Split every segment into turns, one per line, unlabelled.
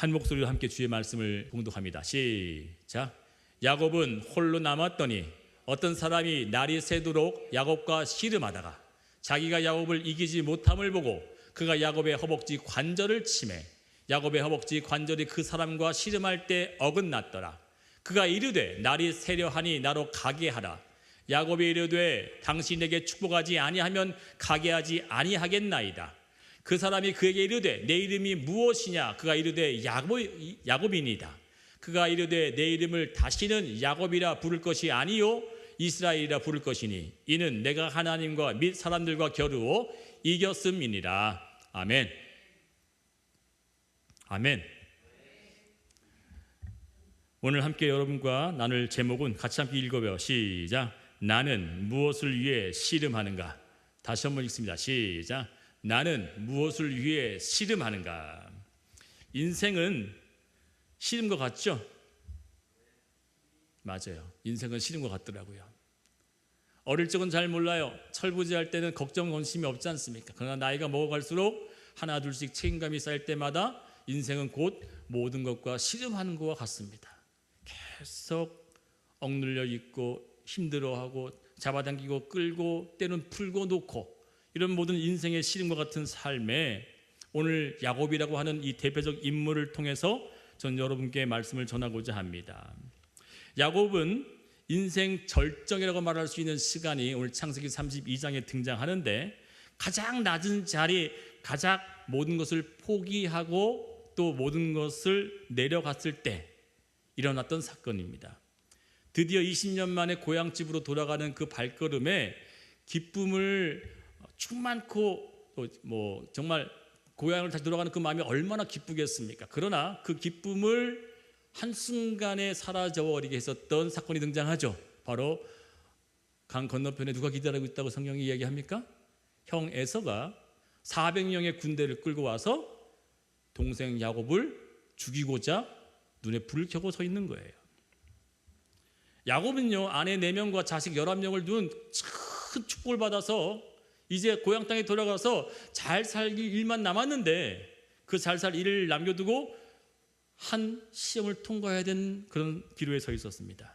한 목소리로 함께 주의 말씀을 봉독합니다. 시작. 야곱은 홀로 남았더니 어떤 사람이 날이 새도록 야곱과 씨름하다가 자기가 야곱을 이기지 못함을 보고 그가 야곱의 허벅지 관절을 치매 야곱의 허벅지 관절이 그 사람과 씨름할 때 어긋났더라. 그가 이르되 날이 새려하니 나로 가게 하라. 야곱이 이르되 당신에게 축복하지 아니하면 가게 하지 아니하겠나이다. 그 사람이 그에게 이르되 내 이름이 무엇이냐? 그가 이르되 야곱이니이다. 그가 이르되 내 이름을 다시는 야곱이라 부를 것이 아니요 이스라엘이라 부를 것이니 이는 내가 하나님과 및 사람들과 겨루어 이겼음이니라. 아멘. 아멘. 오늘 함께 여러분과 나눌 제목은 같이 함께 읽어봐요. 시작. 나는 무엇을 위해 씨름하는가? 다시 한번 읽습니다. 시작. 나는 무엇을 위해 씨름하는가? 인생은 씨름과 같죠? 맞아요. 인생은 씨름과 같더라고요. 어릴 적은 잘 몰라요. 철부지할 때는 걱정 관심이 없지 않습니까? 그러나 나이가 먹어갈수록 하나 둘씩 책임감이 쌓일 때마다 인생은 곧 모든 것과 씨름하는 것과 같습니다. 계속 억눌려 있고 힘들어하고 잡아당기고 끌고 때는 풀고 놓고 이런 모든 인생의 씨름과 같은 삶에 오늘 야곱이라고 하는 이 대표적 인물을 통해서 전 여러분께 말씀을 전하고자 합니다. 야곱은 인생 절정이라고 말할 수 있는 시간이 오늘 창세기 32장에 등장하는데 가장 낮은 자리, 가장 모든 것을 포기하고 또 모든 것을 내려갔을 때 일어났던 사건입니다. 드디어 20년 만에 고향집으로 돌아가는 그 발걸음에 기쁨을 충만코 또 정말 고향을 다시 돌아가는 그 마음이 얼마나 기쁘겠습니까? 그러나 그 기쁨을 한순간에 사라져버리게 했었던 사건이 등장하죠. 바로 강 건너편에 누가 기다리고 있다고 성경이 이야기합니까? 형 에서가 400명의 군대를 끌고 와서 동생 야곱을 죽이고자 눈에 불을 켜고 서 있는 거예요. 야곱은요, 아내 4명과 자식 11명을 둔 큰 축복을 받아서 이제 고향 땅에 돌아가서 잘 살길 일만 남았는데 그 잘 살 일을 남겨두고 한 시험을 통과해야 되는 그런 기로에 서 있었습니다.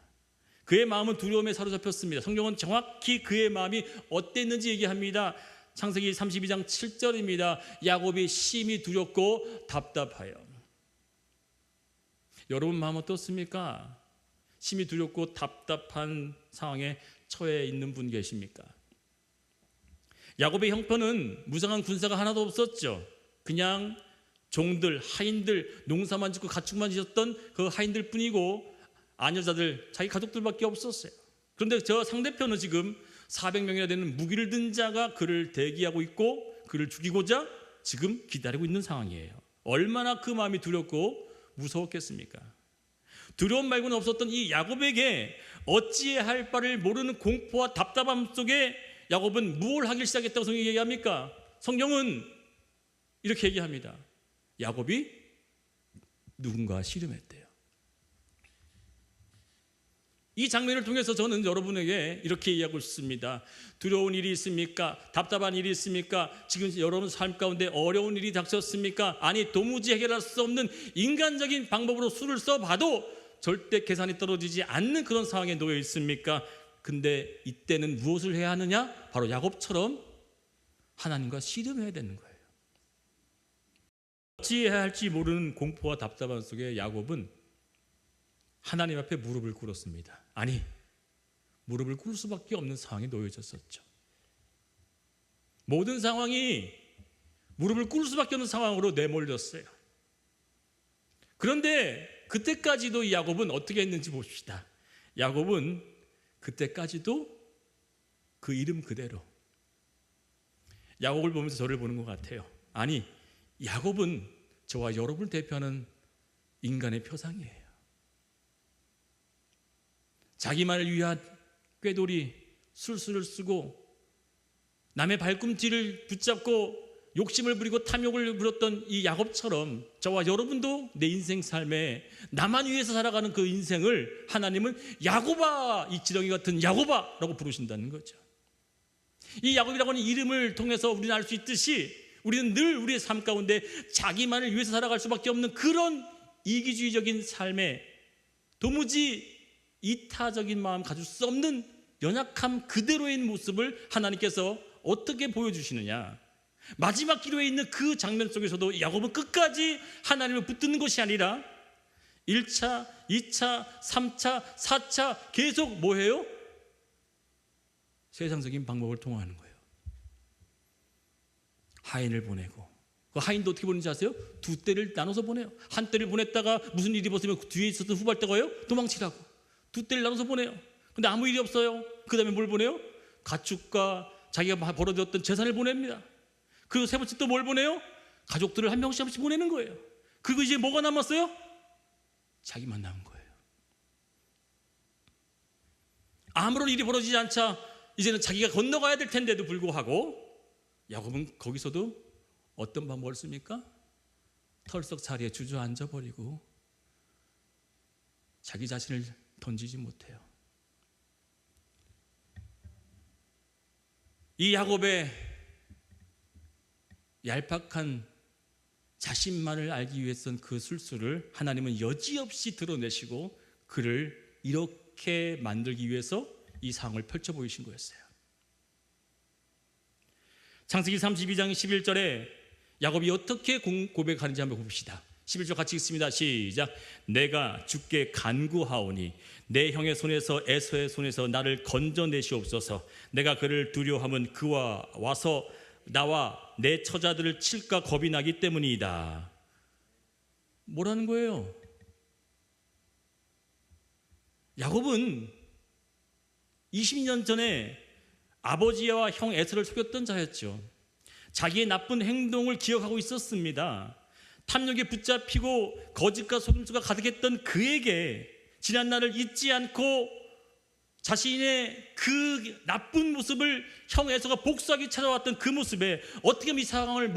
그의 마음은 두려움에 사로잡혔습니다. 성경은 정확히 그의 마음이 어땠는지 얘기합니다. 창세기 32장 7절입니다. 야곱이 심히 두렵고 답답하여. 여러분 마음 어떻습니까? 심히 두렵고 답답한 상황에 처해 있는 분 계십니까? 야곱의 형편은 무장한 군사가 하나도 없었죠. 그냥 종들, 하인들, 농사만 짓고 가축만 지었던 그 하인들 뿐이고 아녀자들, 자기 가족들밖에 없었어요. 그런데 저 상대편은 지금 400명이나 되는 무기를 든 자가 그를 대기하고 있고 그를 죽이고자 지금 기다리고 있는 상황이에요. 얼마나 그 마음이 두렵고 무서웠겠습니까? 두려움 말고는 없었던 이 야곱에게 어찌해야 할 바를 모르는 공포와 답답함 속에 야곱은 뭘 하기 시작했다고 성경이 얘기합니까? 성경은 이렇게 얘기합니다. 야곱이 누군가 씨름했대요. 이 장면을 통해서 저는 여러분에게 이렇게 이야기하고 싶습니다. 두려운 일이 있습니까? 답답한 일이 있습니까? 지금 여러분 삶 가운데 어려운 일이 닥쳤습니까? 아니 도무지 해결할 수 없는 인간적인 방법으로 수를 써봐도 절대 계산이 떨어지지 않는 그런 상황에 놓여 있습니까? 근데 이때는 무엇을 해야 하느냐? 바로 야곱처럼 하나님과 씨름해야 되는 거예요. 어찌해야 할지 모르는 공포와 답답함 속에 야곱은 하나님 앞에 무릎을 꿇었습니다. 아니, 무릎을 꿇을 수밖에 없는 상황에 놓여졌었죠. 모든 상황이 무릎을 꿇을 수밖에 없는 상황으로 내몰렸어요. 그런데 그때까지도 이 야곱은 어떻게 했는지 봅시다. 야곱은 그때까지도 그 이름 그대로 야곱을 보면서 저를 보는 것 같아요. 아니, 야곱은 저와 여러분을 대표하는 인간의 표상이에요. 자기만을 위한 꾀돌이 술수를 쓰고 남의 발꿈치를 붙잡고 욕심을 부리고 탐욕을 부렸던 이 야곱처럼 저와 여러분도 내 인생 삶에 나만 위해서 살아가는 그 인생을 하나님은 야곱아, 이 지렁이 같은 야곱아라고 부르신다는 거죠. 이 야곱이라고 하는 이름을 통해서 우리는 알 수 있듯이 우리는 늘 우리의 삶 가운데 자기만을 위해서 살아갈 수밖에 없는 그런 이기주의적인 삶에 도무지 이타적인 마음 가질 수 없는 연약함 그대로의 모습을 하나님께서 어떻게 보여주시느냐. 마지막 기로에 있는 그 장면 속에서도 야곱은 끝까지 하나님을 붙드는 것이 아니라 1차, 2차, 3차, 4차 계속 뭐해요? 세상적인 방법을 통하는 거예요. 하인을 보내고, 그 하인도 어떻게 보는지 아세요? 두 떼를 나눠서 보내요. 한 떼를 보냈다가 무슨 일이 벌어지면 뒤에 있었던 후발대가 와요? 도망치라고. 두 떼를 나눠서 보내요. 근데 아무 일이 없어요. 그 다음에 뭘 보내요? 가축과 자기가 벌어들였던 재산을 보냅니다. 그리고 세 번째 또 뭘 보내요? 가족들을 한 명씩 보내는 거예요. 그리고 이제 뭐가 남았어요? 자기만 남은 거예요. 아무런 일이 벌어지지 않자 이제는 자기가 건너가야 될 텐데도 불구하고 야곱은 거기서도 어떤 방법을 씁니까? 털썩 자리에 주저앉아 버리고 자기 자신을 던지지 못해요. 이 야곱의 얄팍한 자신만을 알기 위해서는 그 술수를 하나님은 여지없이 드러내시고 그를 이렇게 만들기 위해서 이 상황을 펼쳐 보이신 거였어요. 창세기 32장 11절에 야곱이 어떻게 고백하는지 한번 봅시다. 11절 같이 읽습니다. 시작. 내가 주께 간구하오니 내 형의 손에서 에서의 손에서 나를 건져내시옵소서. 내가 그를 두려워하면 그와 와서 나와 내 처자들을 칠까 겁이 나기 때문이다. 뭐라는 거예요? 야곱은 20년 전에 아버지와 형 에서를 속였던 자였죠. 자기의 나쁜 행동을 기억하고 있었습니다. 탐욕에 붙잡히고 거짓과 속임수가 가득했던 그에게 지난 날을 잊지 않고 자신의 그 나쁜 모습을 형 에서가 복수하기 찾아왔던 그 모습에 어떻게 하면 이 상황을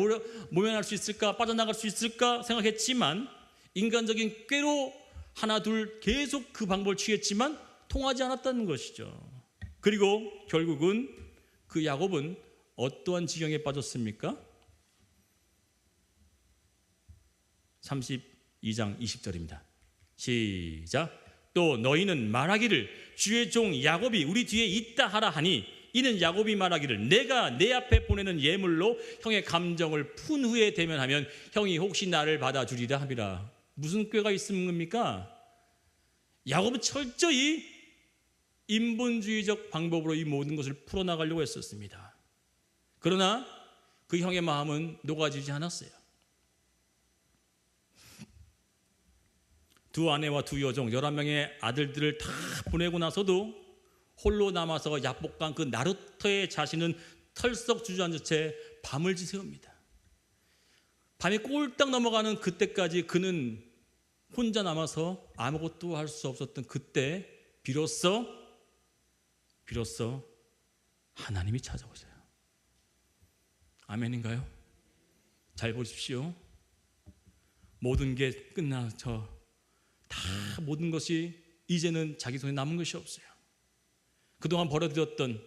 모면할 수 있을까, 빠져나갈 수 있을까 생각했지만 인간적인 꾀로 하나 둘 계속 그 방법을 취했지만 통하지 않았다는 것이죠. 그리고 결국은 그 야곱은 어떠한 지경에 빠졌습니까? 32장 20절입니다. 시작. 또 너희는 말하기를 주의 종 야곱이 우리 뒤에 있다 하라 하니 이는 야곱이 말하기를 내가 내 앞에 보내는 예물로 형의 감정을 푼 후에 대면하면 형이 혹시 나를 받아주리라 함이라. 무슨 꾀가 있는 겁니까? 야곱은 철저히 인본주의적 방법으로 이 모든 것을 풀어나가려고 했었습니다. 그러나 그 형의 마음은 녹아지지 않았어요. 두 아내와 두 여종 11명의 아들들을 다 보내고 나서도 홀로 남아서 약복한 그 나루터의 자신은 털썩 주저앉은 채 밤을 지새웁니다. 밤이 꼴딱 넘어가는 그때까지 그는 혼자 남아서 아무것도 할 수 없었던 그때 비로소 하나님이 찾아오세요. 아멘인가요? 잘 보십시오. 모든 게 끝나서 다 모든 것이 이제는 자기 손에 남은 것이 없어요. 그동안 벌어들였던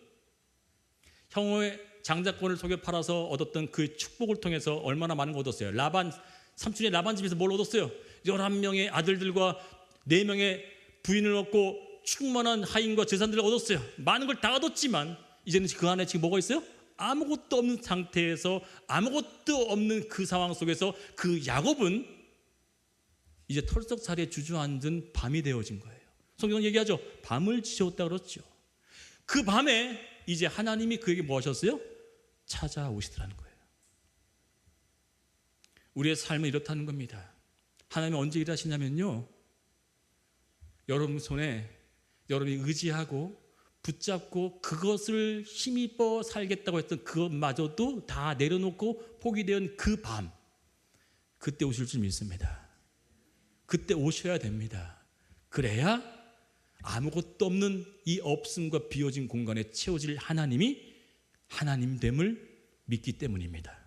형의 장자권을 속여 팔아서 얻었던 그 축복을 통해서 얼마나 많은 거 얻었어요. 삼촌의 라반 집에서 뭘 얻었어요? 11명의 아들들과 4명의 부인을 얻고 충만한 하인과 재산들을 얻었어요. 많은 걸 다 얻었지만 이제는 그 안에 지금 뭐가 있어요? 아무것도 없는 상태에서 아무것도 없는 그 상황 속에서 그 야곱은 이제 털썩 자리에 주저앉은 밤이 되어진 거예요. 성경은 얘기하죠. 밤을 지새웠다 그렇죠. 그 밤에 이제 하나님이 그에게 뭐 하셨어요? 찾아오시더라는 거예요. 우리의 삶은 이렇다는 겁니다. 하나님이 언제 일하시냐면요, 여러분 손에 여러분이 의지하고 붙잡고 그것을 힘입어 살겠다고 했던 그것마저도 다 내려놓고 포기된 그 밤, 그때 오실 줄 믿습니다. 그때 오셔야 됩니다. 그래야 아무것도 없는 이 없음과 비어진 공간에 채워질 하나님이 하나님됨을 믿기 때문입니다.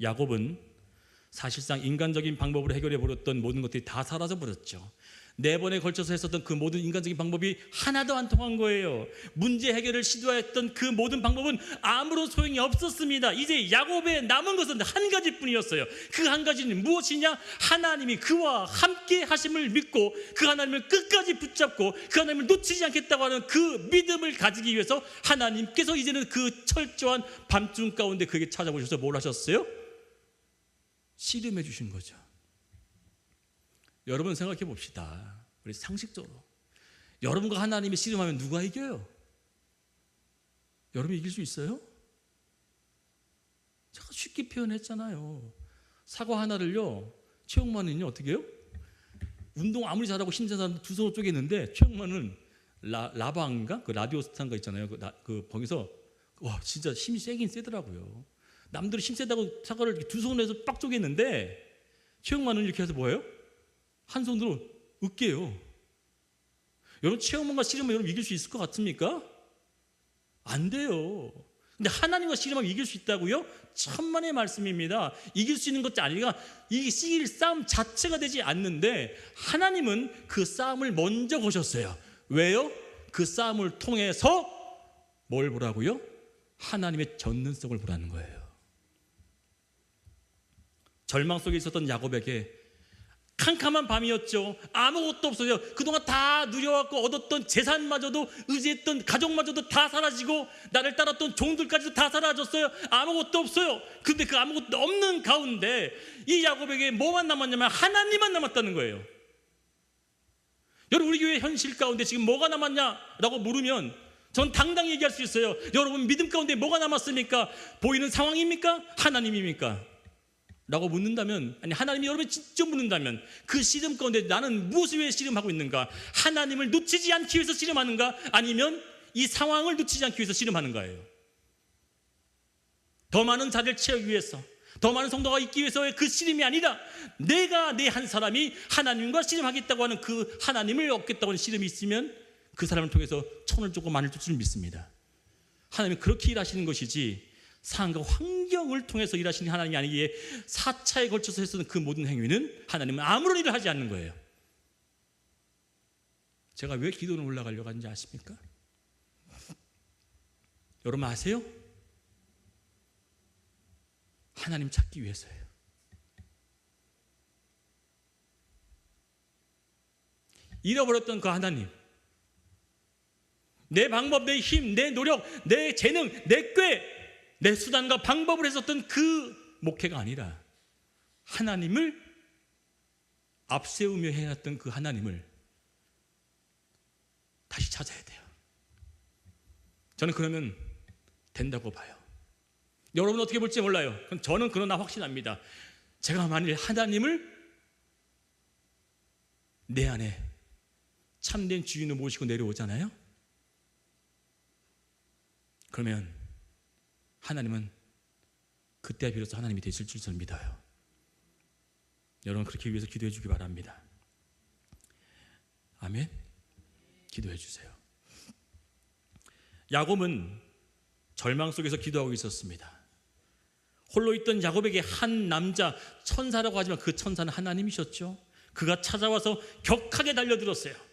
야곱은 사실상 인간적인 방법으로 해결해 버렸던 모든 것들이 다 사라져 버렸죠. 4번에 걸쳐서 했었던 그 모든 인간적인 방법이 하나도 안 통한 거예요. 문제 해결을 시도했던 그 모든 방법은 아무런 소용이 없었습니다. 이제 야곱에 남은 것은 한 가지뿐이었어요. 그 한 가지는 무엇이냐? 하나님이 그와 함께 하심을 믿고 그 하나님을 끝까지 붙잡고 그 하나님을 놓치지 않겠다고 하는 그 믿음을 가지기 위해서 하나님께서 이제는 그 철저한 밤중 가운데 그에게 찾아오셔서 뭘 하셨어요? 씨름해 주신 거죠. 여러분 생각해 봅시다. 우리 상식적으로 여러분과 하나님이 씨름하면 누가 이겨요? 여러분이 이길 수 있어요? 제가 쉽게 표현했잖아요. 사과 하나를요, 최영만은요 어떻게 해요? 운동 아무리 잘하고 힘센 사람 두 손으로 쪼개는데 최영만은 라방인가? 그 라디오 스타인가 있잖아요. 거기서 와 진짜 힘이 세긴 세더라고요. 남들이 힘 세다고 사과를 두 손으로 해서 빡 쪼개는데 최영만은 이렇게 해서 뭐예요? 한 손으로 으깨요. 여러분 최영만과 씨름하면 여러분 이길 수 있을 것 같습니까? 안 돼요. 근데 하나님과 씨름하면 이길 수 있다고요? 천만의 말씀입니다. 이길 수 있는 것이 아니라 이 싸움 자체가 되지 않는데 하나님은 그 싸움을 먼저 거셨어요. 왜요? 그 싸움을 통해서 뭘 보라고요? 하나님의 전능성을 보라는 거예요. 절망 속에 있었던 야곱에게 캄캄한 밤이었죠. 아무것도 없어요. 그동안 다 누려왔고 얻었던 재산마저도 의지했던 가족마저도 다 사라지고 나를 따랐던 종들까지도 다 사라졌어요. 아무것도 없어요. 근데 그 아무것도 없는 가운데 이 야곱에게 뭐만 남았냐면 하나님만 남았다는 거예요. 여러분 우리 교회 현실 가운데 지금 뭐가 남았냐라고 물으면 전 당당히 얘기할 수 있어요. 여러분 믿음 가운데 뭐가 남았습니까? 보이는 상황입니까? 하나님입니까? 라고 묻는다면, 아니 하나님이 여러분이 직접 묻는다면 그 씨름 가운데 나는 무엇을 위해 씨름하고 있는가? 하나님을 놓치지 않기 위해서 씨름하는가? 아니면 이 상황을 놓치지 않기 위해서 씨름하는가예요. 더 많은 자를 채우기 위해서, 더 많은 성도가 있기 위해서의 그 씨름이 아니라 내가 내 한 사람이 하나님과 씨름하겠다고 하는 그 하나님을 얻겠다고 하는 씨름이 있으면 그 사람을 통해서 천을 쫓고 만을 쫓을 줄 믿습니다. 하나님이 그렇게 일하시는 것이지 상황과 환경을 통해서 일하시는 하나님이 아니기에 4차에 걸쳐서 했었던 그 모든 행위는 하나님은 아무런 일을 하지 않는 거예요. 제가 왜 기도는 올라가려고 하는지 아십니까? 여러분 아세요? 하나님 찾기 위해서예요. 잃어버렸던 그 하나님, 내 방법, 내 힘, 내 노력, 내 재능, 내 꾀, 내 수단과 방법을 했었던 그 목회가 아니라 하나님을 앞세우며 해왔던 그 하나님을 다시 찾아야 돼요. 저는 그러면 된다고 봐요. 여러분은 어떻게 볼지 몰라요. 저는 그러나 확신합니다. 제가 만일 하나님을 내 안에 참된 주인을 모시고 내려오잖아요. 그러면 하나님은 그때 비로소 하나님이 되실 줄 저는 믿어요. 여러분 그렇게 위해서 기도해 주기 바랍니다. 아멘. 기도해 주세요. 야곱은 절망 속에서 기도하고 있었습니다. 홀로 있던 야곱에게 한 남자, 천사라고 하지만 그 천사는 하나님이셨죠. 그가 찾아와서 격하게 달려들었어요.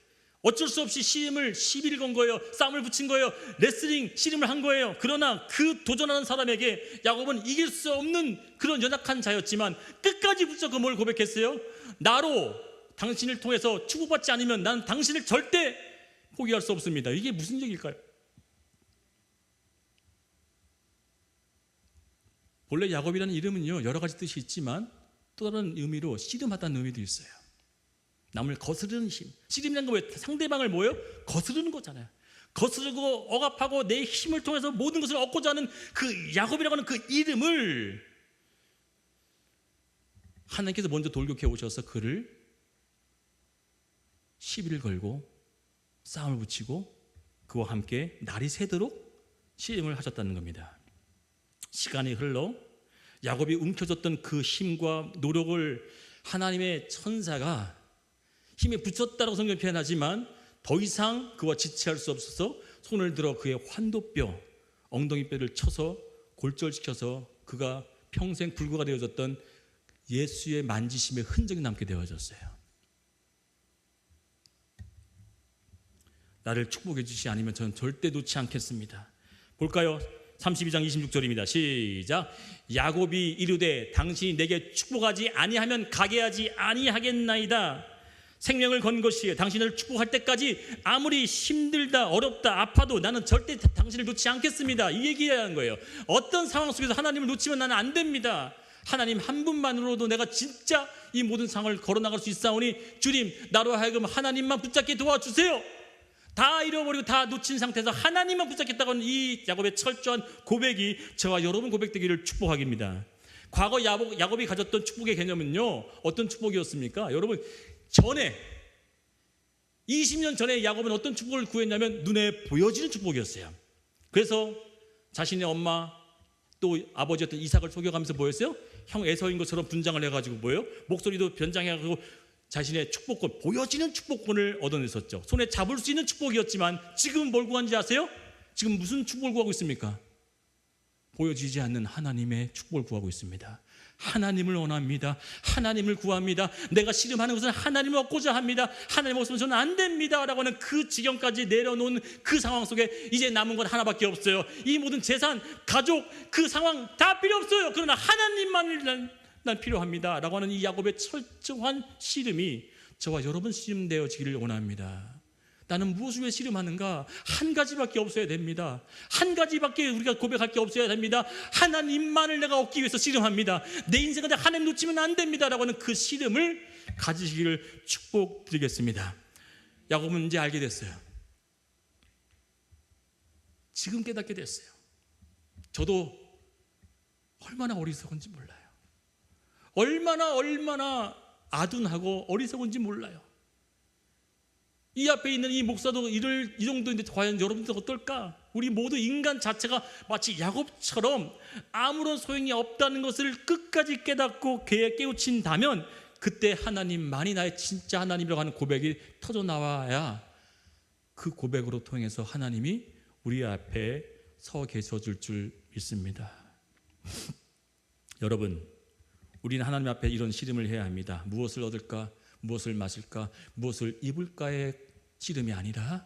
어쩔 수 없이 시비를 건 거예요. 싸움을 붙인 거예요. 레슬링 씨름을 한 거예요. 그러나 그 도전하는 사람에게 야곱은 이길 수 없는 그런 연약한 자였지만 끝까지 붙잡고 뭘 고백했어요? 나로 당신을 통해서 축복받지 않으면 난 당신을 절대 포기할 수 없습니다. 이게 무슨 얘기일까요? 원래 야곱이라는 이름은요 여러 가지 뜻이 있지만 또 다른 의미로 씨름하다는 의미도 있어요. 남을 거스르는 힘. 씨름이라는 건 왜 상대방을 뭐예요? 거스르는 거잖아요. 거스르고 억압하고 내 힘을 통해서 모든 것을 얻고자 하는 그 야곱이라고 하는 그 이름을 하나님께서 먼저 돌격해 오셔서 그를 시비를 걸고 싸움을 붙이고 그와 함께 날이 새도록 씨름을 하셨다는 겁니다. 시간이 흘러 야곱이 움켜졌던 그 힘과 노력을 하나님의 천사가 힘에 붙였다라고 성경이 표현하지만 더 이상 그와 지체할 수 없어서 손을 들어 그의 환도뼈, 엉덩이뼈를 쳐서 골절시켜서 그가 평생 불구가 되어졌던 예수의 만지심의 흔적이 남게 되어졌어요. 나를 축복해 주시지 않으면 저는 절대 놓지 않겠습니다. 볼까요? 32장 26절입니다. 시작. 야곱이 이르되 당신이 내게 축복하지 아니하면 가게 하지 아니하겠나이다. 생명을 건 것이에요. 당신을 축복할 때까지 아무리 힘들다 어렵다 아파도 나는 절대 당신을 놓지 않겠습니다. 이 얘기하는 거예요. 어떤 상황 속에서 하나님을 놓치면 나는 안 됩니다. 하나님 한 분만으로도 내가 진짜 이 모든 상황을 걸어나갈 수 있사오니 주님 나로 하여금 하나님만 붙잡게 도와주세요. 다 잃어버리고 다 놓친 상태에서 하나님만 붙잡겠다고 하는 이 야곱의 철저한 고백이 저와 여러분 고백되기를 축복하기입니다. 과거 야곱이 가졌던 축복의 개념은요, 어떤 축복이었습니까? 여러분, 전에 20년 전에 야곱은 어떤 축복을 구했냐면 눈에 보여지는 축복이었어요. 그래서 자신의 엄마 또 아버지였던 이삭을 속여가면서 뭐였어요? 형 에서인 것처럼 분장을 해가지고 뭐예요? 목소리도 변장해가지고 자신의 축복권, 보여지는 축복권을 얻어냈었죠. 손에 잡을 수 있는 축복이었지만 지금은 뭘 구한지 아세요? 지금 무슨 축복을 구하고 있습니까? 보여지지 않는 하나님의 축복을 구하고 있습니다. 하나님을 원합니다. 하나님을 구합니다. 내가 씨름하는 것은 하나님을 얻고자 합니다. 하나님 없으면 저는 안 됩니다 라고 하는 그 지경까지 내려놓은 그 상황 속에 이제 남은 건 하나밖에 없어요. 이 모든 재산, 가족, 그 상황 다 필요 없어요. 그러나 하나님만을 난 필요합니다 라고 하는 이 야곱의 철저한 씨름이 저와 여러분 씨름되어지기를 원합니다. 나는 무엇을 위해 씨름하는가? 한 가지밖에 없어야 됩니다. 한 가지밖에 우리가 고백할 게 없어야 됩니다. 하나님만을 내가 얻기 위해서 씨름합니다. 내 인생을 하나님 놓치면 안 됩니다 라고 하는 그 씨름을 가지시기를 축복드리겠습니다. 야곱은 이제 알게 됐어요. 지금 깨닫게 됐어요. 저도 얼마나 어리석은지 몰라요. 얼마나 아둔하고 어리석은지 몰라요. 이 앞에 있는 이 목사도 이 정도인데 과연 여러분들 어떨까? 우리 모두 인간 자체가 마치 야곱처럼 아무런 소용이 없다는 것을 끝까지 깨닫고 깨우친다면 그때 하나님만이 나의 진짜 하나님이라고 하는 고백이 터져 나와야 그 고백으로 통해서 하나님이 우리 앞에 서 계셔줄 줄 믿습니다. 여러분, 우리는 하나님 앞에 이런 씨름을 해야 합니다. 무엇을 얻을까? 무엇을 마실까? 무엇을 입을까의 씨름이 아니라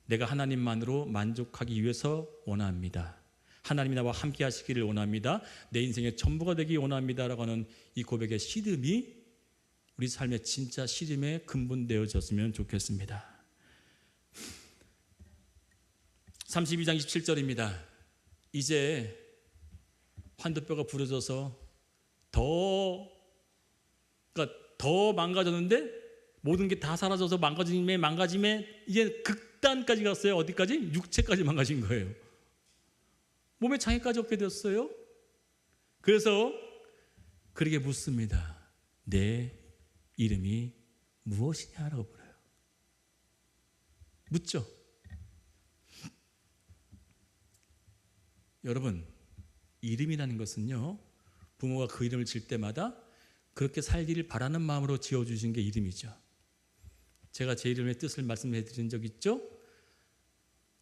내가 하나님만으로 만족하기 위해서 원합니다. 하나님이 나와 함께 하시기를 원합니다. 내 인생의 전부가 되기 원합니다 라고 하는 이 고백의 씨름이 우리 삶의 진짜 씨름의 근본되어졌으면 좋겠습니다. 32장 27절입니다. 이제 환도뼈가 부러져서 더 망가졌는데 모든 게 다 사라져서 망가짐에 이제 극단까지 갔어요. 어디까지? 육체까지 망가진 거예요. 몸에 장애까지 얻게 됐어요. 그래서 그렇게 묻습니다. 내 이름이 무엇이냐라고 물어요. 묻죠. 여러분, 이름이라는 것은요, 부모가 그 이름을 질 때마다 그렇게 살기를 바라는 마음으로 지어주신 게 이름이죠. 제가 제 이름의 뜻을 말씀해 드린 적 있죠?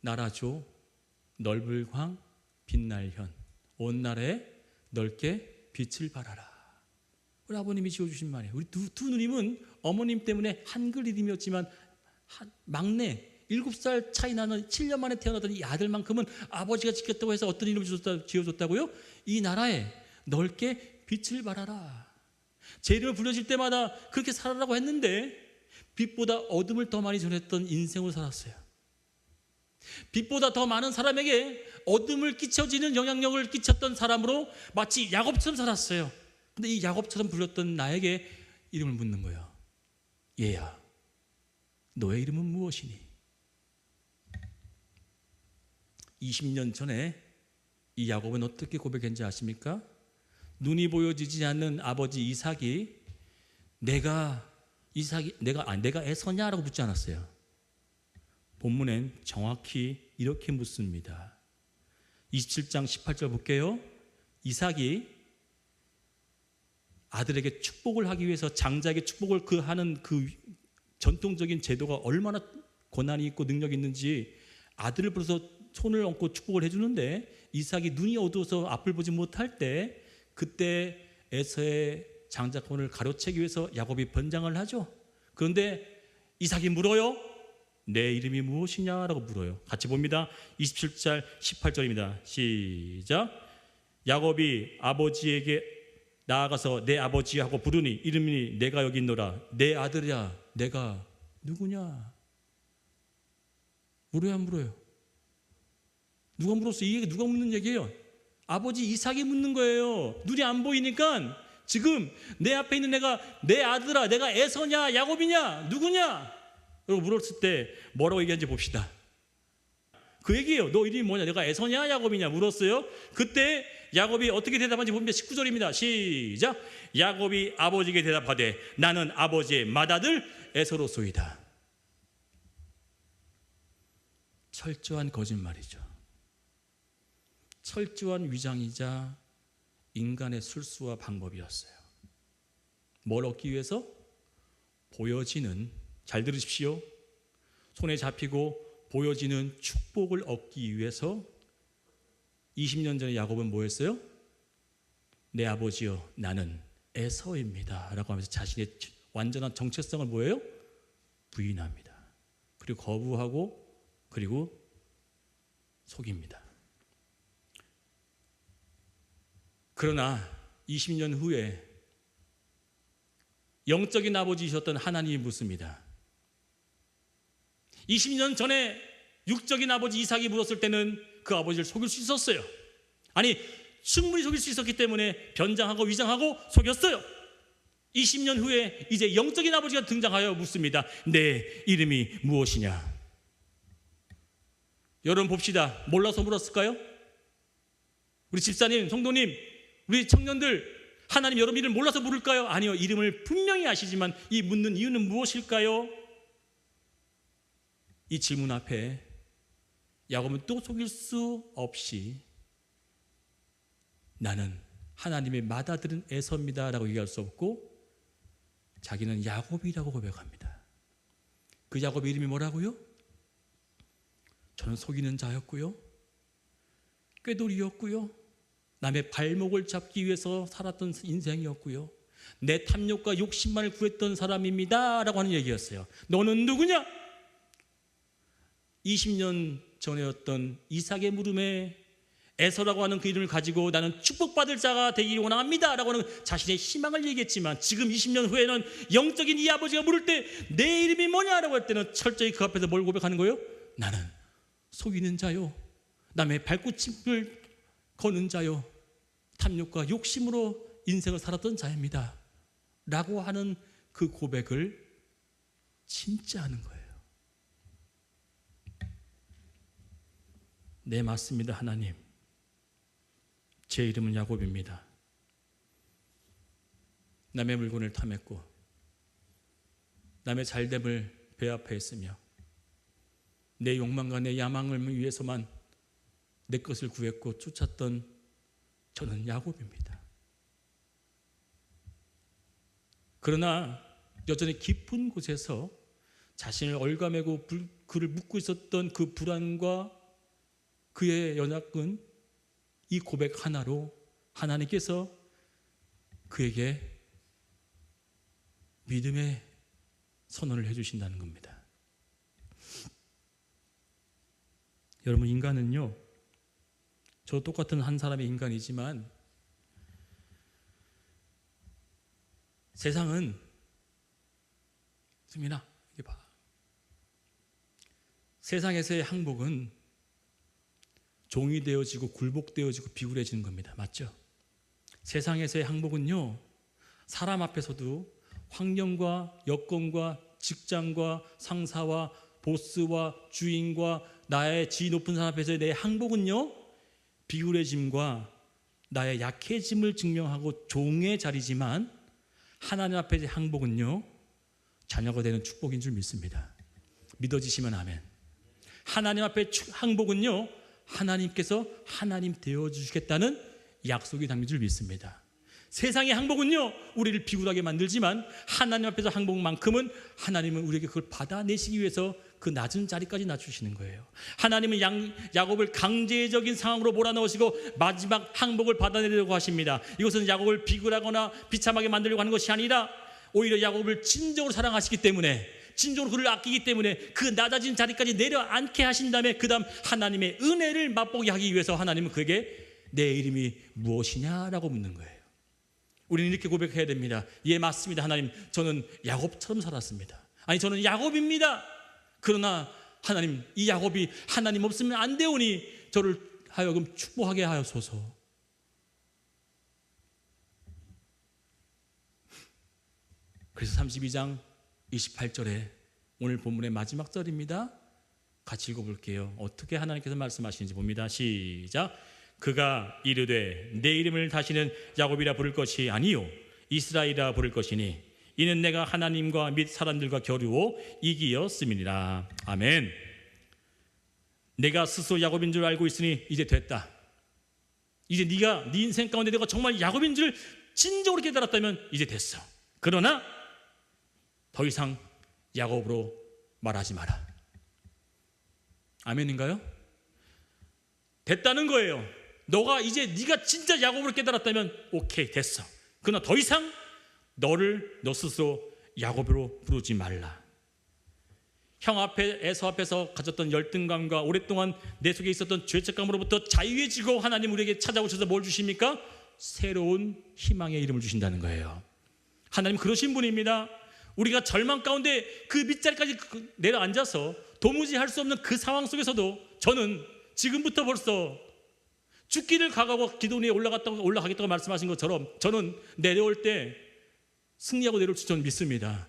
나라조, 넓을 광, 빛날 현, 온 나라에 넓게 빛을 발하라. 우리 아버님이 지어주신 말이에요. 우리 두 누님은 어머님 때문에 한글 이름이었지만 막내 7살 차이 나는 7년 만에 태어나던 이 아들만큼은 아버지가 지켰다고 해서 어떤 이름을 지어줬다고요? 이 나라에 넓게 빛을 발하라. 제 이름을 불러질 때마다 그렇게 살아라고 했는데 빛보다 어둠을 더 많이 전했던 인생을 살았어요. 빛보다 더 많은 사람에게 어둠을 끼쳐지는 영향력을 끼쳤던 사람으로 마치 야곱처럼 살았어요. 근데 이 야곱처럼 불렸던 나에게 이름을 묻는 거예요. 얘야, 너의 이름은 무엇이니? 20년 전에 이 야곱은 어떻게 고백했는지 아십니까? 눈이 보여지지 않는 아버지 이삭이 내가 에서냐라고 묻지 않았어요. 본문엔 정확히 이렇게 묻습니다. 27장 18절 볼게요. 이삭이 아들에게 축복을 하기 위해서 장자에게 축복을 하는 그 전통적인 제도가 얼마나 권한이 있고 능력이 있는지 아들을 불러서 손을 얹고 축복을 해주는데 이삭이 눈이 어두워서 앞을 보지 못할 때 그때 에서의 장자권을 가로채기 위해서 야곱이 번장을 하죠. 그런데 이삭이 물어요. 내 이름이 무엇이냐라고 물어요. 같이 봅니다. 27절 18절입니다. 시작. 야곱이 아버지에게 나아가서 내 아버지 하고 부르니 이름이 내가 여기 있노라. 내 아들이야. 내가 누구냐? 물어야 안 물어요? 누가 물었어? 이게 누가 묻는 얘기예요? 아버지 이삭이 묻는 거예요. 눈이 안 보이니까 지금 내 앞에 있는 내가 내 아들아, 내가 에서냐 야곱이냐 누구냐? 라고 물었을 때 뭐라고 얘기하는지 봅시다. 그 얘기예요. 너 이름이 뭐냐? 내가 에서냐 야곱이냐 물었어요. 그때 야곱이 어떻게 대답하는지 봅니다. 19절입니다. 시작. 야곱이 아버지에게 대답하되 나는 아버지의 맏아들 에서로소이다. 철저한 거짓말이죠. 철저한 위장이자 인간의 술수와 방법이었어요. 뭘 얻기 위해서? 보여지는, 잘 들으십시오, 손에 잡히고 보여지는 축복을 얻기 위해서 20년 전에 야곱은 뭐 했어요? 내 아버지여 나는 에서입니다 라고 하면서 자신의 완전한 정체성을 뭐예요? 부인합니다. 그리고 거부하고 그리고 속입니다. 그러나 20년 후에 영적인 아버지이셨던 하나님이 묻습니다. 20년 전에 육적인 아버지 이삭이 물었을 때는 그 아버지를 속일 수 있었어요. 아니 충분히 속일 수 있었기 때문에 변장하고 위장하고 속였어요. 20년 후에 이제 영적인 아버지가 등장하여 묻습니다. 내 이름이 무엇이냐? 여러분 봅시다. 몰라서 물었을까요? 우리 집사님, 성도님, 우리 청년들, 하나님 여러분 이름을 몰라서 물을까요? 아니요. 이름을 분명히 아시지만 이 묻는 이유는 무엇일까요? 이 질문 앞에 야곱은 또 속일 수 없이 나는 하나님의 맏아들은 에서입니다 라고 얘기할 수 없고 자기는 야곱이라고 고백합니다. 그 야곱의 이름이 뭐라고요? 저는 속이는 자였고요, 꾀돌이였고요, 남의 발목을 잡기 위해서 살았던 인생이었고요, 내 탐욕과 욕심만을 구했던 사람입니다 라고 하는 얘기였어요. 너는 누구냐? 20년 전에였던 이삭의 물음에 에서라고 하는 그 이름을 가지고 나는 축복받을 자가 되기를 원합니다 라고 하는 자신의 희망을 얘기했지만 지금 20년 후에는 영적인 이 아버지가 물을 때 내 이름이 뭐냐라고 할 때는 철저히 그 앞에서 뭘 고백하는 거예요? 나는 속이는 자요, 남의 발꿈치를 거는 자요, 탐욕과 욕심으로 인생을 살았던 자입니다 라고 하는 그 고백을 진짜 하는 거예요. 네, 맞습니다. 하나님, 제 이름은 야곱입니다. 남의 물건을 탐했고 남의 잘됨을 배합했으며 내 욕망과 내 야망을 위해서만 내 것을 구했고 쫓았던 저는 야곱입니다. 그러나 여전히 깊은 곳에서 자신을 얼가매고 그를 묶고 있었던 그 불안과 그의 연약은 이 고백 하나로 하나님께서 그에게 믿음의 선언을 해주신다는 겁니다. 여러분, 인간은요, 저 똑같은 한 사람의 인간이지만 세상은 수민아, 이게 봐. 세상에서의 항복은 종이 되어지고 굴복되어지고 비굴해지는 겁니다. 맞죠? 세상에서의 항복은요, 사람 앞에서도 환경과 여건과 직장과 상사와 보스와 주인과 나의 지위 높은 사람 앞에서의 내 항복은요, 비굴해짐과 나의 약해짐을 증명하고 종의 자리지만 하나님 앞에서의 항복은요, 자녀가 되는 축복인 줄 믿습니다. 믿어지시면 아멘. 하나님 앞에 항복은요, 하나님께서 하나님 되어주시겠다는 약속이 담긴 줄 믿습니다. 세상의 항복은요, 우리를 비굴하게 만들지만 하나님 앞에서 항복만큼은 하나님은 우리에게 그걸 받아내시기 위해서 그 낮은 자리까지 낮추시는 거예요. 하나님은 야곱을 강제적인 상황으로 몰아넣으시고 마지막 항복을 받아내려고 하십니다. 이것은 야곱을 비굴하거나 비참하게 만들려고 하는 것이 아니라 오히려 야곱을 진정으로 사랑하시기 때문에 진정으로 그를 아끼기 때문에 그 낮아진 자리까지 내려앉게 하신 다음에 그 다음 하나님의 은혜를 맛보게 하기 위해서 하나님은 그에게 내 이름이 무엇이냐라고 묻는 거예요. 우리는 이렇게 고백해야 됩니다. 예, 맞습니다. 하나님, 저는 야곱처럼 살았습니다. 아니, 저는 야곱입니다. 그러나 하나님, 이 야곱이 하나님 없으면 안 되오니 저를 하여금 축복하게 하옵소서. 그래서 32장 28절에 오늘 본문의 마지막 절입니다. 같이 읽어볼게요. 어떻게 하나님께서 말씀하시는지 봅니다. 시작. 그가 이르되 내 이름을 다시는 야곱이라 부를 것이 아니요 이스라엘이라 부를 것이니 이는 내가 하나님과 및 사람들과 겨루어 이기었음이니라. 아멘. 내가 스스로 야곱인 줄 알고 있으니 이제 됐다. 이제 네가 네 인생 가운데 내가 정말 야곱인 줄 진정으로 깨달았다면 이제 됐어. 그러나 더 이상 야곱으로 말하지 마라. 아멘인가요? 됐다는 거예요. 너가 이제 네가 진짜 야곱으로 깨달았다면 오케이, 됐어. 그러나 더 이상 너를 너 스스로 야곱으로 부르지 말라. 형 앞에 에서 앞에서 가졌던 열등감과 오랫동안 내 속에 있었던 죄책감으로부터 자유해지고 하나님 우리에게 찾아오셔서 뭘 주십니까? 새로운 희망의 이름을 주신다는 거예요. 하나님 그러신 분입니다. 우리가 절망 가운데 그 밑자리까지 내려앉아서 도무지 할 수 없는 그 상황 속에서도 저는 지금부터 벌써 죽기를 각오하고 기도 위에 올라가겠다고 말씀하신 것처럼 저는 내려올 때 승리하고 내려올 줄 저는 믿습니다.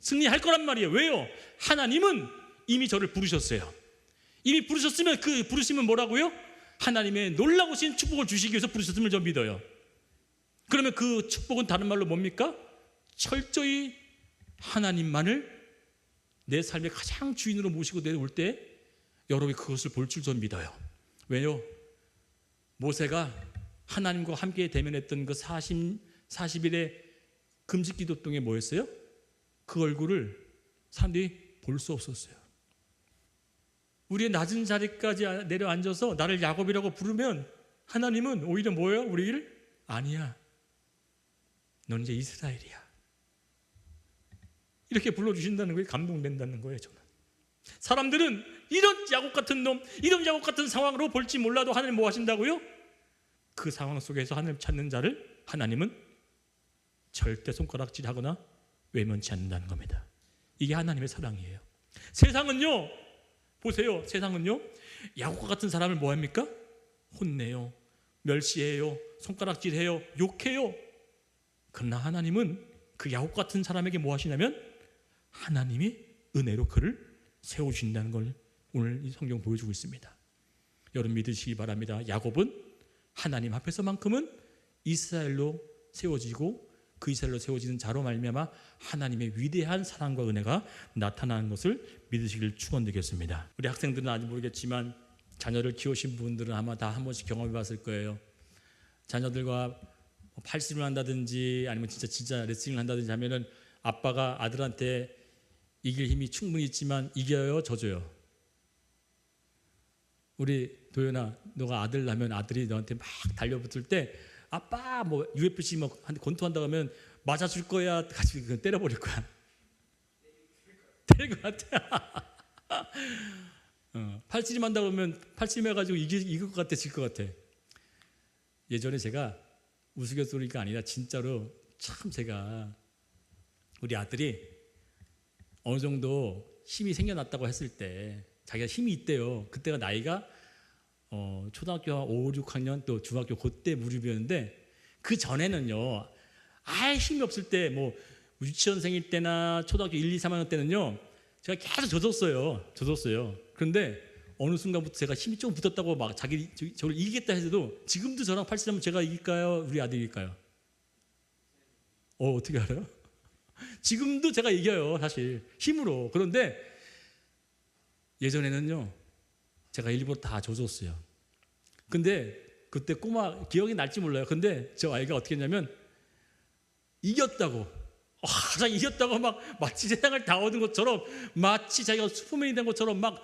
승리할 거란 말이에요. 왜요? 하나님은 이미 저를 부르셨어요. 이미 부르셨으면 그 부르심은 뭐라고요? 하나님의 놀라우신 축복을 주시기 위해서 부르셨음을 저는 믿어요. 그러면 그 축복은 다른 말로 뭡니까? 철저히 하나님만을 내 삶의 가장 주인으로 모시고 내려올 때 여러분이 그것을 볼 줄 저는 믿어요. 왜요? 모세가 하나님과 함께 대면했던 그 40일의 금식 기도 동에 뭐였어요? 그 얼굴을 사람들이 볼 수 없었어요. 우리의 낮은 자리까지 내려앉아서 나를 야곱이라고 부르면 하나님은 오히려 뭐예요? 우리를 아니야, 넌 이제 이스라엘이야, 이렇게 불러주신다는 거에 감동된다는 거예요. 저는 사람들은 이런 야곱 같은 놈, 이런 야곱 같은 상황으로 볼지 몰라도 하나님 뭐 하신다고요? 그 상황 속에서 하나님 찾는 자를 하나님은 절대 손가락질하거나 외면치 않는다는 겁니다. 이게 하나님의 사랑이에요. 세상은요, 보세요, 세상은요 야곱과 같은 사람을 뭐 합니까? 혼내요, 멸시해요, 손가락질해요, 욕해요. 그러나 하나님은 그 야곱 같은 사람에게 뭐 하시냐면 하나님이 은혜로 그를 세워주신다는 걸 오늘 이 성경 보여주고 있습니다. 여러분 믿으시기 바랍니다. 야곱은 하나님 앞에서만큼은 이스라엘로 세워지고 그 이스라엘로 세워지는 자로 말미암아 하나님의 위대한 사랑과 은혜가 나타나는 것을 믿으시길 축원드리겠습니다. 우리 학생들은 아직 모르겠지만 자녀를 키우신 분들은 아마 다 한 번씩 경험해 봤을 거예요. 자녀들과 팔씨름을 한다든지 아니면 진짜 레슬링을 한다든지 하면은 아빠가 아들한테 이길 힘이 충분히 있지만 이겨요, 져줘요? 우리 도연아, 너가 아들 낳으면 아들이 너한테 막 달려붙을 때 아빠 뭐 UFC 뭐 권투한다고 하면 맞아줄 거야, 같이 때려버릴 거야? 때릴 것 같아. 팔씨름 한다고 하면 팔씨름 해가지고 이길 것 같아, 질 것 같아? 예전에 제가 우스갯소리가 아니라 진짜로 참 제가 우리 아들이 어느 정도 힘이 생겨났다고 했을 때 자기가 힘이 있대요. 그때가 나이가 초등학교 5, 6학년 또 중학교 그때 무렵이었는데 그 전에는요 아예 힘이 없을 때 뭐 유치원생일 때나 초등학교 1, 2, 3학년 때는요 제가 계속 져줬어요. 그런데 어느 순간부터 제가 힘이 좀 붙었다고 막 저를 이기겠다 해도 지금도 저랑 팔씨름하면 제가 이길까요? 우리 아들이 이길까요? 어떻게 알아요? 지금도 제가 이겨요, 사실 힘으로. 그런데 예전에는요 제가 일부러 다 져줬어요. 근데 그때 꼬마 기억이 날지 몰라요. 근데 저 아이가 어떻게 했냐면 이겼다고 막 마치 세상을 다 얻은 것처럼 마치 자기가 슈퍼맨이 된 것처럼 막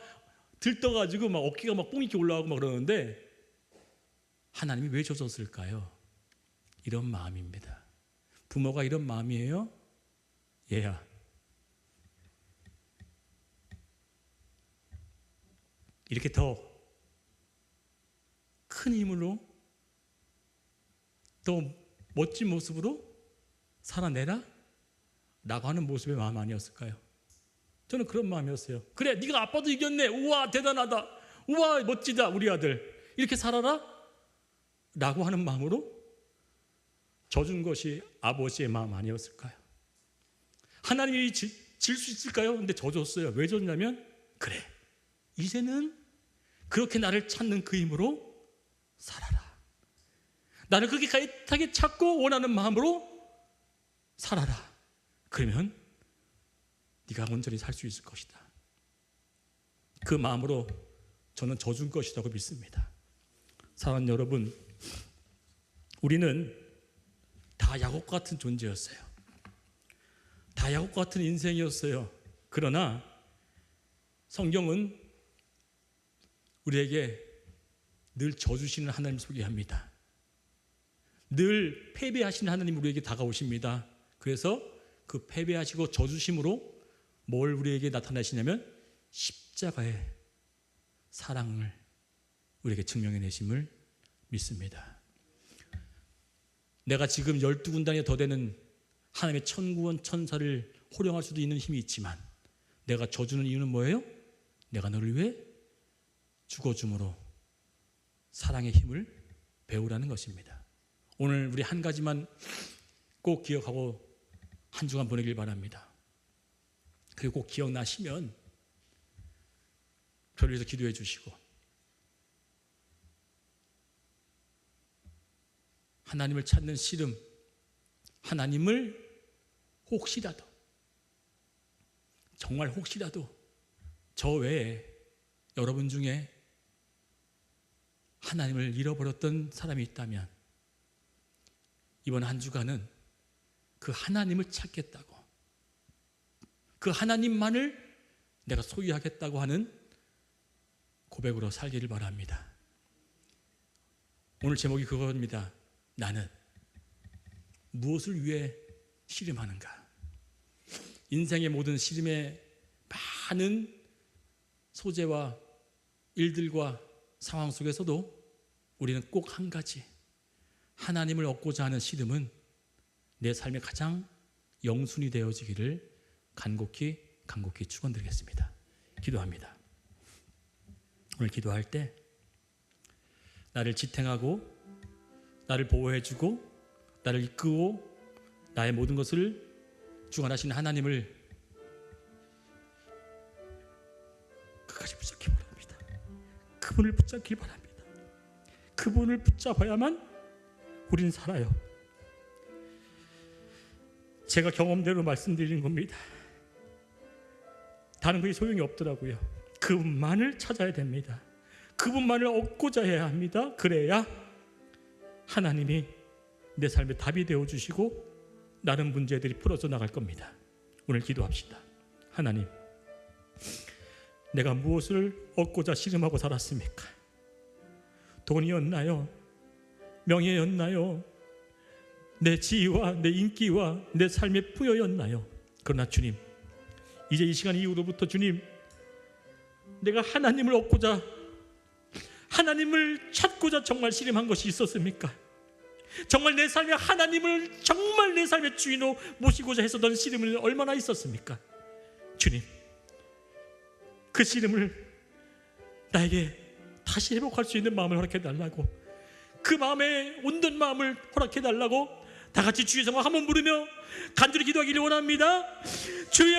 들떠가지고 막 어깨가 막 뽕 이렇게 올라가고 막 그러는데 하나님이 왜 져줬을까요? 이런 마음입니다. 부모가 이런 마음이에요. 얘야, 이렇게 더 큰 힘으로 더 멋진 모습으로 살아내라? 라고 하는 모습의 마음 아니었을까요? 저는 그런 마음이었어요. 그래, 네가 아빠도 이겼네. 우와, 대단하다. 우와, 멋지다, 우리 아들. 이렇게 살아라? 라고 하는 마음으로 져준 것이 아버지의 마음 아니었을까요? 하나님이 질 수 있을까요? 근데 져줬어요. 왜 졌냐면, 그래, 이제는 그렇게 나를 찾는 그 힘으로 살아라. 나를 그렇게 가입하게 찾고 원하는 마음으로 살아라. 그러면 네가 온전히 살 수 있을 것이다. 그 마음으로 저는 져준 것이라고 믿습니다. 사랑하는 여러분, 우리는 다 야곱 같은 존재였어요. 다 야곱 같은 인생이었어요. 그러나 성경은 우리에게 늘 져주시는 하나님 소개합니다. 늘 패배하시는 하나님 우리에게 다가오십니다. 그래서 그 패배하시고 져주심으로 뭘 우리에게 나타내시냐면 십자가의 사랑을 우리에게 증명해내심을 믿습니다. 내가 지금 12군단에 더 되는 하나님의 천구원 천사를 호령할 수도 있는 힘이 있지만 내가 져주는 이유는 뭐예요? 내가 너를 위해 죽어줌으로 사랑의 힘을 배우라는 것입니다. 오늘 우리 한 가지만 꼭 기억하고 한 주간 보내길 바랍니다. 그리고 꼭 기억나시면 저를 위해서 기도해 주시고 하나님을 찾는 씨름, 하나님을 혹시라도, 정말 혹시라도 저 외에 여러분 중에 하나님을 잃어버렸던 사람이 있다면 이번 한 주간은 그 하나님을 찾겠다고, 그 하나님만을 내가 소유하겠다고 하는 고백으로 살기를 바랍니다. 오늘 제목이 그겁니다. 나는 무엇을 위해 씨름하는가? 인생의 모든 씨름의 많은 소재와 일들과 상황 속에서도 우리는 꼭 한 가지, 하나님을 얻고자 하는 씨름은 내 삶의 가장 영순이 되어지기를 간곡히 축원드리겠습니다. 기도합니다. 오늘 기도할 때 나를 지탱하고 나를 보호해주고 나를 이끄고 나의 모든 것을 주관하시는 하나님을 끝까지 붙잡기 바랍니다. 그분을 붙잡기 바랍니다. 그분을 붙잡아야만 우리는 살아요. 제가 경험대로 말씀드리는 겁니다. 다른 것이 소용이 없더라고요. 그분만을 찾아야 됩니다. 그분만을 얻고자 해야 합니다. 그래야 하나님이 내 삶의 답이 되어주시고 다른 문제들이 풀어져 나갈 겁니다. 오늘 기도합시다. 하나님, 내가 무엇을 얻고자 씨름하고 살았습니까? 돈이었나요? 명예였나요? 내 지위와 내 인기와 내 삶의 부여였나요? 그러나 주님, 이제 이 시간 이후로부터 주님, 내가 하나님을 얻고자, 하나님을 찾고자 정말 씨름한 것이 있었습니까? 정말 내 삶에 하나님을 정말 내 삶의 주인으로 모시고자 했었던 씨름을 얼마나 있었습니까? 주님, 그 씨름을 나에게 다시 회복할 수 있는 마음을 허락해달라고, 그 마음에 온전 마음을 허락해달라고 다 같이 주의 성화 한번 부르며 간절히 기도하기를 원합니다. 주여,